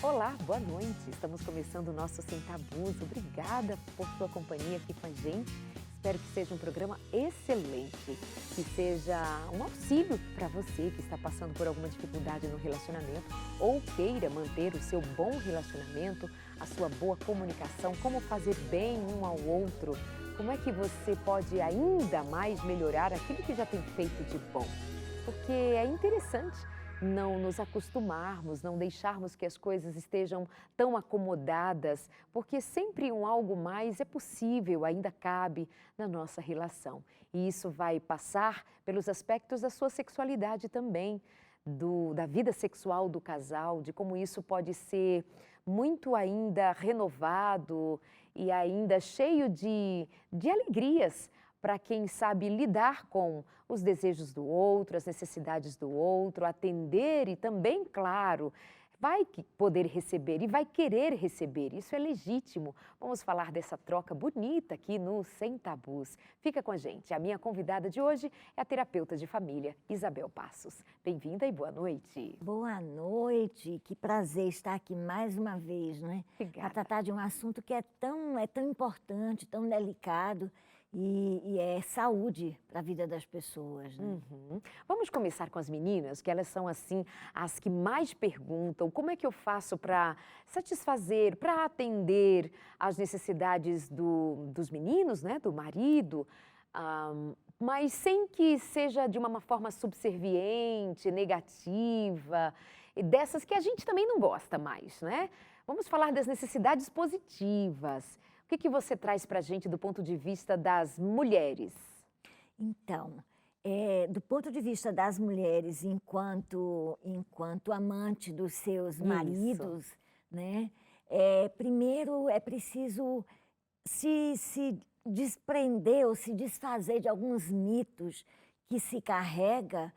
Olá, boa noite. Estamos começando o nosso Sem Tabus. Obrigada por sua companhia aqui com a gente. Espero que seja um programa excelente, que seja um auxílio para você que está passando por alguma dificuldade no relacionamento ou queira manter o seu bom relacionamento, a sua boa comunicação, como fazer bem um ao outro, como é que você pode ainda mais melhorar aquilo que já tem feito de bom. Porque é interessante não nos acostumarmos, não deixarmos que as coisas estejam tão acomodadas, porque sempre um algo mais é possível, ainda cabe na nossa relação. E isso vai passar pelos aspectos da sua sexualidade também, da vida sexual do casal, de como isso pode ser muito ainda renovado e ainda cheio de alegrias para quem sabe lidar com os desejos do outro, as necessidades do outro, atender e também, claro, vai poder receber e vai querer receber, isso é legítimo. Vamos falar dessa troca bonita aqui no Sem Tabus. Fica com a gente, a minha convidada de hoje é a terapeuta de família, Isabel Passos. Bem-vinda e boa noite. Boa noite, que prazer estar aqui mais uma vez, né? Obrigada. Para tratar de um assunto que é tão importante, tão delicado e é saúde para a vida das pessoas, né? Vamos começar com as meninas, que elas são assim as que mais perguntam como é que eu faço para satisfazer, para atender às necessidades dos meninos, né, do marido, mas sem que seja de uma forma subserviente, negativa, e dessas que a gente também não gosta mais, né? Vamos falar das necessidades positivas. O que você traz para a gente do ponto de vista das mulheres? Então, do ponto de vista das mulheres enquanto amante dos seus maridos, né? Primeiro é preciso se desprender ou se desfazer de alguns mitos que se carrega,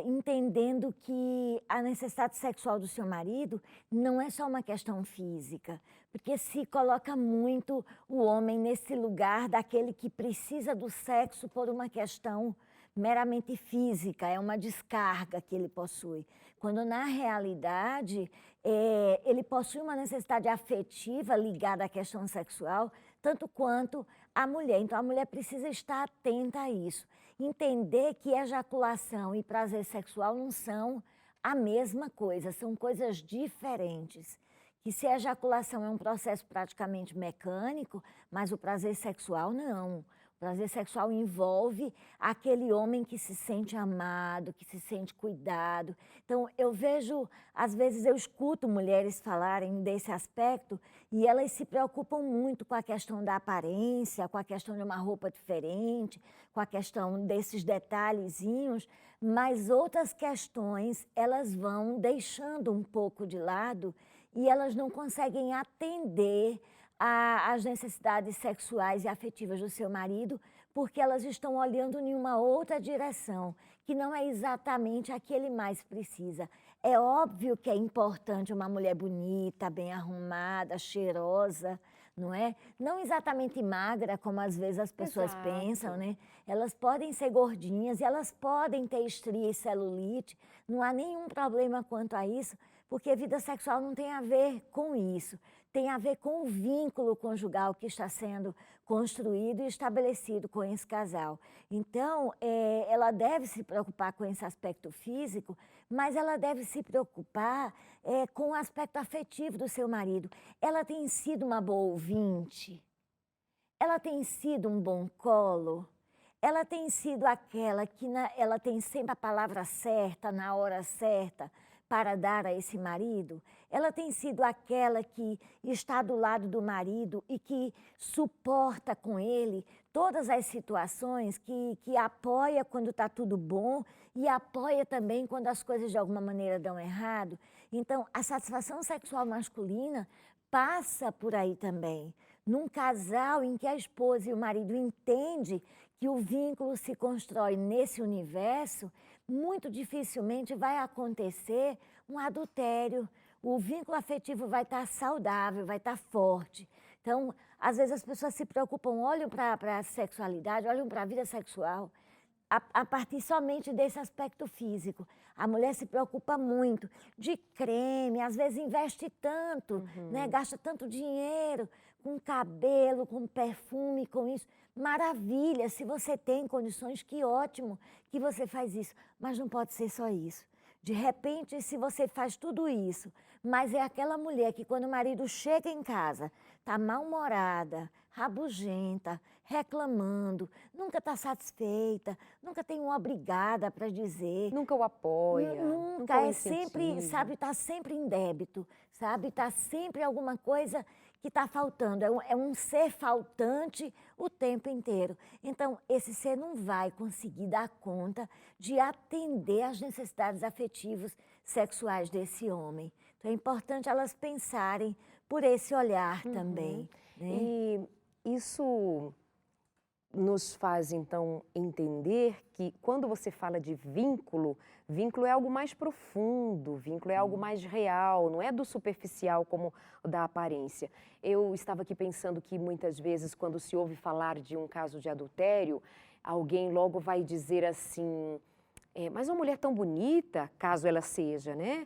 entendendo que a necessidade sexual do seu marido não é só uma questão física, porque se coloca muito o homem nesse lugar daquele que precisa do sexo por uma questão meramente física, é uma descarga que ele possui, quando na realidade ele possui uma necessidade afetiva ligada à questão sexual, tanto quanto a mulher. Então a mulher precisa estar atenta a isso, entender que ejaculação e prazer sexual não são a mesma coisa, são coisas diferentes. Que se a ejaculação é um processo praticamente mecânico, mas o prazer sexual não. O prazer sexual envolve aquele homem que se sente amado, que se sente cuidado. Então, eu vejo, às vezes eu escuto mulheres falarem desse aspecto e elas se preocupam muito com a questão da aparência, com a questão de uma roupa diferente, com a questão desses detalhezinhos, mas outras questões elas vão deixando um pouco de lado e elas não conseguem atender às necessidades sexuais e afetivas do seu marido, porque elas estão olhando em uma outra direção, que não é exatamente a que ele mais precisa. É óbvio que é importante uma mulher bonita, bem arrumada, cheirosa, não é? Não exatamente magra, como às vezes as pessoas pensam, né? Elas podem ser gordinhas e elas podem ter estria e celulite, não há nenhum problema quanto a isso, porque vida sexual não tem a ver com isso, tem a ver com o vínculo conjugal que está sendo construído e estabelecido com esse casal. Então, ela deve se preocupar com esse aspecto físico, mas ela deve se preocupar com o aspecto afetivo do seu marido. Ela tem sido uma boa ouvinte? Ela tem sido um bom colo? Ela tem sido aquela que ela tem sempre a palavra certa, na hora certa, para dar a esse marido? Ela tem sido aquela que está do lado do marido e que suporta com ele todas as situações, que apoia quando está tudo bom e apoia também quando as coisas de alguma maneira dão errado? Então, a satisfação sexual masculina passa por aí também. Num casal em que a esposa e o marido entendem que o vínculo se constrói nesse universo, muito dificilmente vai acontecer um adultério. O vínculo afetivo vai estar saudável, vai estar forte. Então, às vezes as pessoas se preocupam, olham para a sexualidade, olham para a vida sexual a partir somente desse aspecto físico. A mulher se preocupa muito de creme, às vezes investe tanto, né? Gasta tanto dinheiro com cabelo, com perfume, com isso. Maravilha, se você tem condições, que ótimo que você faz isso. Mas não pode ser só isso. De repente, se você faz tudo isso, mas é aquela mulher que quando o marido chega em casa, está mal-humorada, rabugenta, reclamando, nunca está satisfeita, nunca tem uma obrigada para dizer. Nunca o apoia, Nunca, o é sempre, incentiva. sabe, está sempre em débito, sabe, está sempre alguma coisa que está faltando, é um ser faltante o tempo inteiro. Então, esse ser não vai conseguir dar conta de atender às necessidades afetivas sexuais desse homem. Então, é importante elas pensarem por esse olhar também, né? E isso nos faz, então, entender que quando você fala de vínculo, vínculo é algo mais profundo, vínculo é algo mais real, não é do superficial como da aparência. Eu estava aqui pensando que muitas vezes, quando se ouve falar de um caso de adultério, alguém logo vai dizer assim, mas uma mulher tão bonita, caso ela seja, né?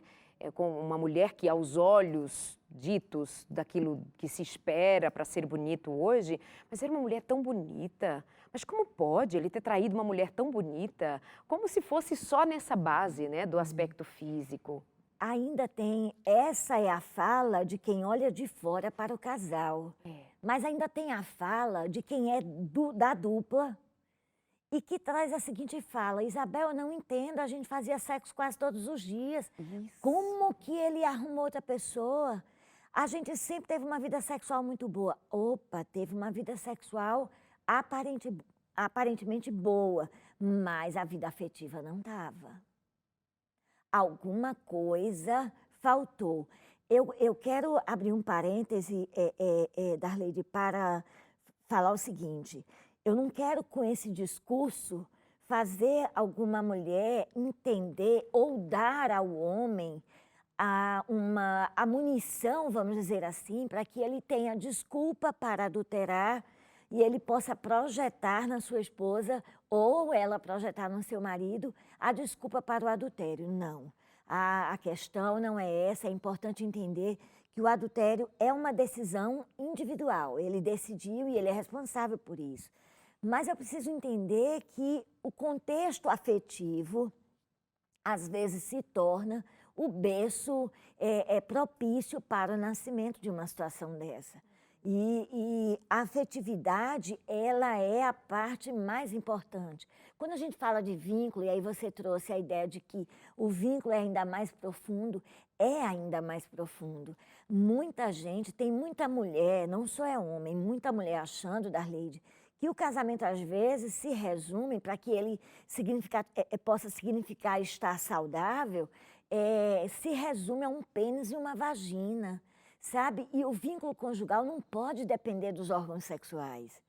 Com uma mulher que aos olhos ditos daquilo que se espera para ser bonito hoje, mas era uma mulher tão bonita. Mas como pode ele ter traído uma mulher tão bonita? Como se fosse só nessa base, né, do aspecto físico. Ainda tem, essa é a fala de quem olha de fora para o casal. Mas ainda tem a fala de quem é da dupla e que traz a seguinte fala: Isabel, eu não entendo, a gente fazia sexo quase todos os dias. Como que ele arrumou outra pessoa? A gente sempre teve uma vida sexual muito boa. Opa, teve uma vida sexual aparentemente boa, mas a vida afetiva não estava. Alguma coisa faltou. Eu quero abrir um parêntese, Darleide, para falar o seguinte: eu não quero, com esse discurso, fazer alguma mulher entender ou dar ao homem a munição, vamos dizer assim, para que ele tenha desculpa para adulterar e ele possa projetar na sua esposa ou ela projetar no seu marido a desculpa para o adultério. Não. A questão não é essa, é importante entender que o adultério é uma decisão individual. Ele decidiu e ele é responsável por isso. Mas eu preciso entender que o contexto afetivo, às vezes, se torna o berço propício para o nascimento de uma situação dessa. E a afetividade, ela é a parte mais importante. Quando a gente fala de vínculo, e aí você trouxe a ideia de que o vínculo é ainda mais profundo, é ainda mais profundo. Muita gente, tem muita mulher, não só é homem, muita mulher achando, Darleide, que o casamento às vezes se resume para que ele possa significar estar saudável, se resume a um pênis e uma vagina, sabe? E o vínculo conjugal não pode depender dos órgãos sexuais.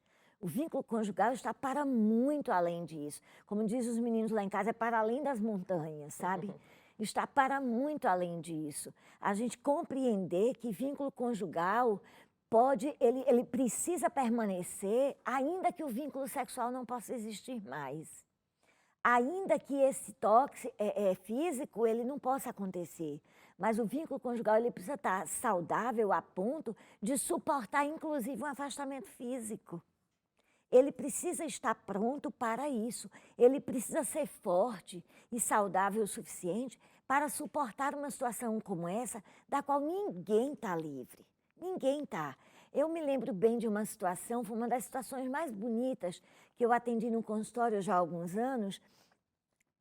O vínculo conjugal está para muito além disso. Como dizem os meninos lá em casa, é para além das montanhas, sabe? Está para muito além disso. A gente compreender que vínculo conjugal ele precisa permanecer, ainda que o vínculo sexual não possa existir mais. Ainda que esse toque físico ele não possa acontecer. Mas o vínculo conjugal ele precisa estar saudável a ponto de suportar, inclusive, um afastamento físico. Ele precisa estar pronto para isso. Ele precisa ser forte e saudável o suficiente para suportar uma situação como essa, da qual ninguém está livre. Ninguém está. Eu me lembro bem de uma situação, foi uma das situações mais bonitas que eu atendi no consultório já há alguns anos,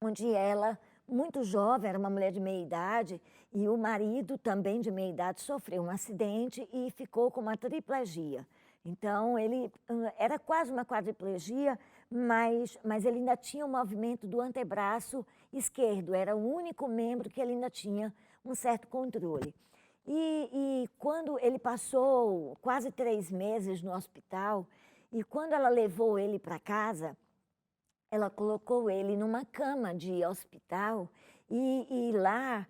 onde ela, muito jovem, era uma mulher de meia idade, e o marido, também de meia idade, sofreu um acidente e ficou com uma triplegia. Então, ele era quase uma quadriplegia, mas ele ainda tinha o movimento do antebraço esquerdo, era o único membro que ele ainda tinha um certo controle. E quando ele passou quase 3 meses no hospital, e quando ela levou ele para casa, ela colocou ele numa cama de hospital e lá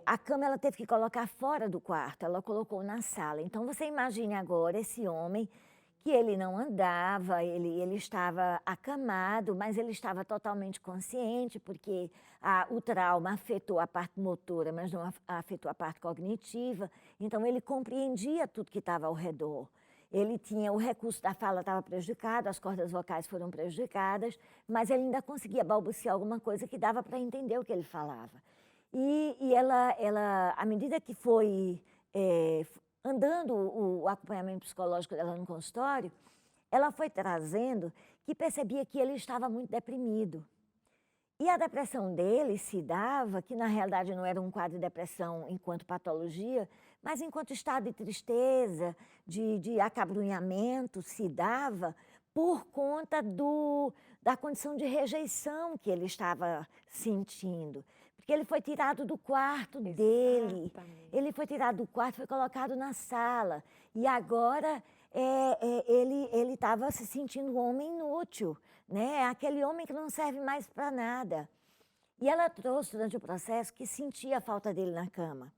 a cama ela teve que colocar fora do quarto, ela colocou na sala. Então você imagine agora esse homem que ele não andava, ele estava acamado, mas ele estava totalmente consciente, porque o trauma afetou a parte motora, mas não afetou a parte cognitiva. Então, ele compreendia tudo que estava ao redor. Ele tinha, o recurso da fala estava prejudicado, as cordas vocais foram prejudicadas, mas ele ainda conseguia balbuciar alguma coisa que dava para entender o que ele falava. E ela, à medida que foi andando o acompanhamento psicológico dela no consultório, ela foi trazendo que percebia que ele estava muito deprimido. E a depressão dele se dava, que na realidade não era um quadro de depressão enquanto patologia, mas enquanto estado de tristeza, de acabrunhamento, se dava por conta da condição de rejeição que ele estava sentindo. Porque ele foi tirado do quarto dele, ele foi tirado do quarto, foi colocado na sala. E agora ele estava se sentindo um homem inútil, né? Aquele homem que não serve mais para nada. E ela trouxe durante o processo que sentia a falta dele na cama.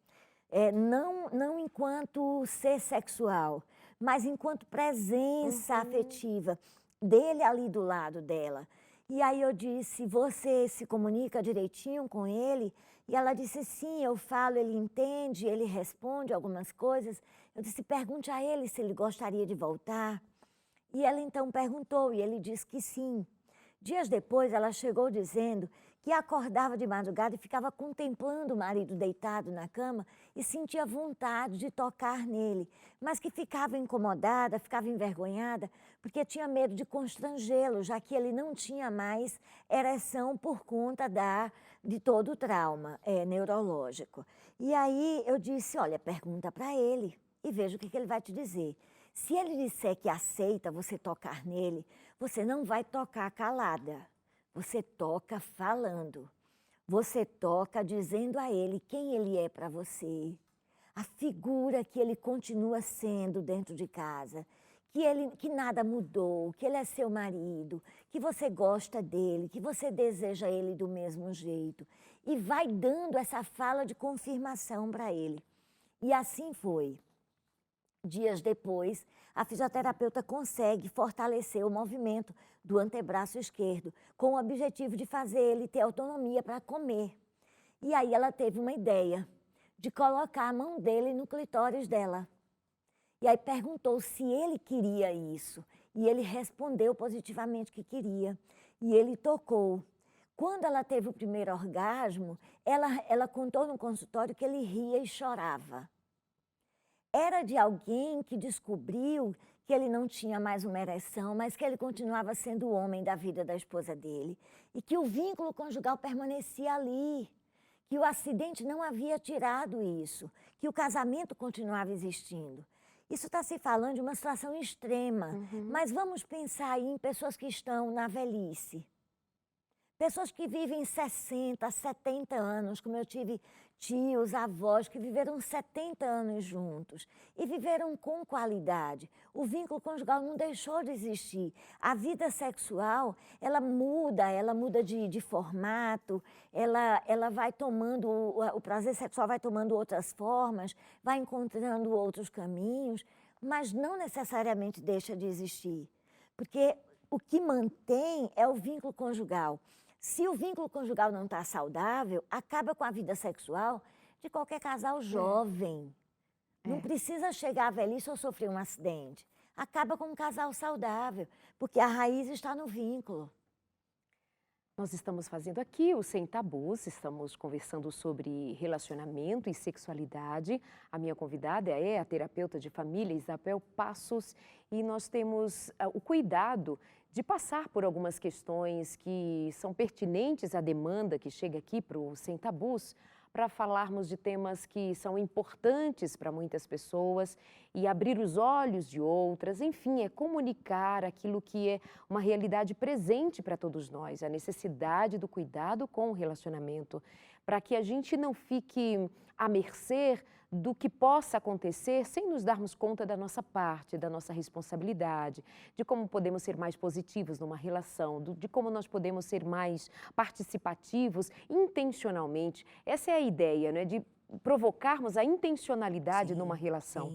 Não enquanto ser sexual, mas enquanto presença afetiva dele ali do lado dela. E aí eu disse, você se comunica direitinho com ele? E ela disse, sim, eu falo, ele entende, ele responde algumas coisas. Eu disse, pergunte a ele se ele gostaria de voltar. E ela então perguntou, e ele disse que sim. Dias depois, ela chegou dizendo que acordava de madrugada e ficava contemplando o marido deitado na cama e sentia vontade de tocar nele, mas que ficava incomodada, ficava envergonhada, porque tinha medo de constrangê-lo, já que ele não tinha mais ereção por conta de todo o trauma neurológico. E aí eu disse, olha, pergunta para ele e veja o que ele vai te dizer. Se ele disser que aceita você tocar nele, você não vai tocar calada. Você toca falando. Você toca dizendo a ele quem ele é para você, a figura que ele continua sendo dentro de casa, que nada mudou, que ele é seu marido, que você gosta dele, que você deseja ele do mesmo jeito. E vai dando essa fala de confirmação para ele. E assim foi. Dias depois, a fisioterapeuta consegue fortalecer o movimento do antebraço esquerdo, com o objetivo de fazer ele ter autonomia para comer. E aí ela teve uma ideia de colocar a mão dele no clitóris dela. E aí perguntou se ele queria isso. E ele respondeu positivamente que queria. E ele tocou. Quando ela teve o primeiro orgasmo, ela contou no consultório que ele ria e chorava. Era de alguém que descobriu que ele não tinha mais uma ereção, mas que ele continuava sendo o homem da vida da esposa dele e que o vínculo conjugal permanecia ali, que o acidente não havia tirado isso, que o casamento continuava existindo. Isso está se falando de uma situação extrema, mas vamos pensar aí em pessoas que estão na velhice. Pessoas que vivem 60, 70 anos, como eu tive tios, avós que viveram 70 anos juntos e viveram com qualidade. O vínculo conjugal não deixou de existir. A vida sexual, ela muda de formato, ela vai tomando, o prazer sexual vai tomando outras formas, vai encontrando outros caminhos, mas não necessariamente deixa de existir. Porque o que mantém é o vínculo conjugal. Se o vínculo conjugal não está saudável, acaba com a vida sexual de qualquer casal jovem. Não precisa chegar à velhice ou sofrer um acidente. Acaba com um casal saudável, porque a raiz está no vínculo. Nós estamos fazendo aqui o Sem Tabus, estamos conversando sobre relacionamento e sexualidade. A minha convidada é a terapeuta de família Isabel Passos e nós temos o cuidado de passar por algumas questões que são pertinentes à demanda que chega aqui para o Sem Tabus, para falarmos de temas que são importantes para muitas pessoas e abrir os olhos de outras, enfim, é comunicar aquilo que é uma realidade presente para todos nós, a necessidade do cuidado com o relacionamento, para que a gente não fique à mercê do que possa acontecer sem nos darmos conta da nossa parte, da nossa responsabilidade, de como podemos ser mais positivos numa relação, de como nós podemos ser mais participativos intencionalmente. Essa é a ideia, né, de provocarmos a intencionalidade numa relação.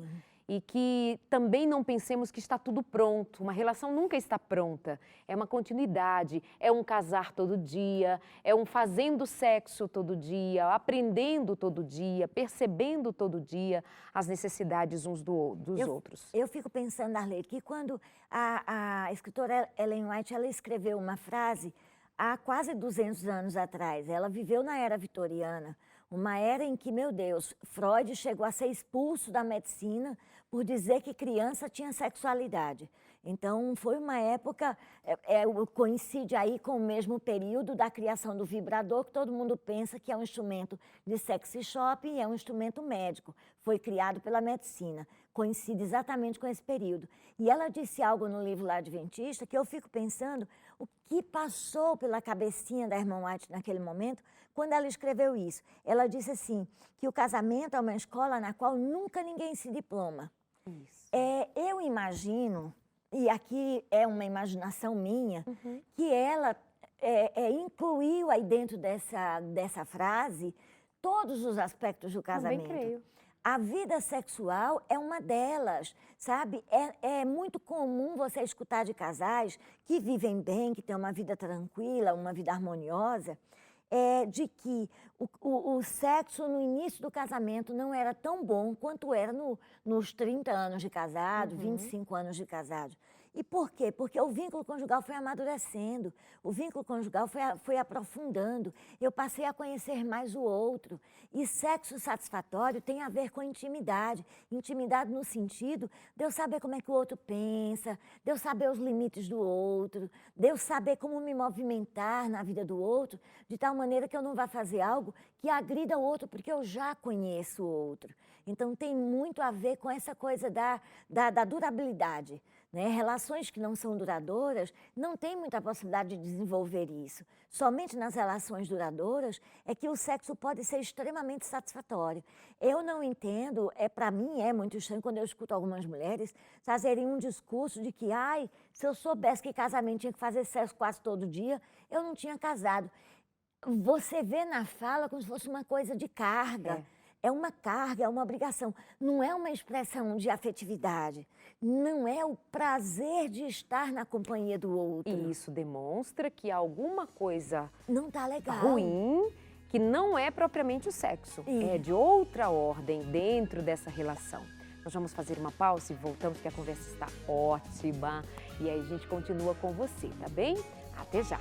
Sim. e que também não pensemos que está tudo pronto. Uma relação nunca está pronta, é uma continuidade, é um casar todo dia, é um fazendo sexo todo dia, aprendendo todo dia, percebendo todo dia as necessidades uns dos outros. Eu fico pensando, Arleide, que quando a escritora Ellen White, ela escreveu uma frase há quase 200 anos atrás, ela viveu na era vitoriana, uma era em que, meu Deus, Freud chegou a ser expulso da medicina por dizer que criança tinha sexualidade. Então, foi uma época, coincide aí com o mesmo período da criação do vibrador, que todo mundo pensa que é um instrumento de sexy shop e é um instrumento médico. Foi criado pela medicina, coincide exatamente com esse período. E ela disse algo no livro lá Adventista que eu fico pensando o que passou pela cabecinha da irmã White naquele momento, quando ela escreveu isso. Ela disse assim, que o casamento é uma escola na qual nunca ninguém se diploma. Isso. Eu imagino, e aqui é uma imaginação minha, que ela incluiu aí dentro dessa frase todos os aspectos do casamento. Também creio. A vida sexual é uma delas, sabe? É muito comum você escutar de casais que vivem bem, que têm uma vida tranquila, uma vida harmoniosa, de que o sexo no início do casamento não era tão bom quanto era nos 30 anos de casado, 25 anos de casado. E por quê? Porque o vínculo conjugal foi amadurecendo, o vínculo conjugal foi aprofundando, eu passei a conhecer mais o outro. E sexo satisfatório tem a ver com intimidade, intimidade no sentido de eu saber como é que o outro pensa, de eu saber os limites do outro, de eu saber como me movimentar na vida do outro, de tal maneira que eu não vá fazer algo que agrida o outro, porque eu já conheço o outro. Então tem muito a ver com essa coisa da durabilidade. Né? Relações que não são duradouras não tem muita possibilidade de desenvolver isso. Somente nas relações duradouras é que o sexo pode ser extremamente satisfatório. Eu não entendo, para mim é muito estranho quando eu escuto algumas mulheres fazerem um discurso de que, se eu soubesse que casamento tinha que fazer sexo quase todo dia, eu não tinha casado. Você vê na fala como se fosse uma coisa de carga. É uma carga, é uma obrigação. Não é uma expressão de afetividade. Não é o prazer de estar na companhia do outro. E isso demonstra que alguma coisa não tá legal, ruim, que não é propriamente o sexo. É de outra ordem dentro dessa relação. Nós vamos fazer uma pausa e voltamos, que a conversa está ótima. E aí a gente continua com você, tá bem? Até já!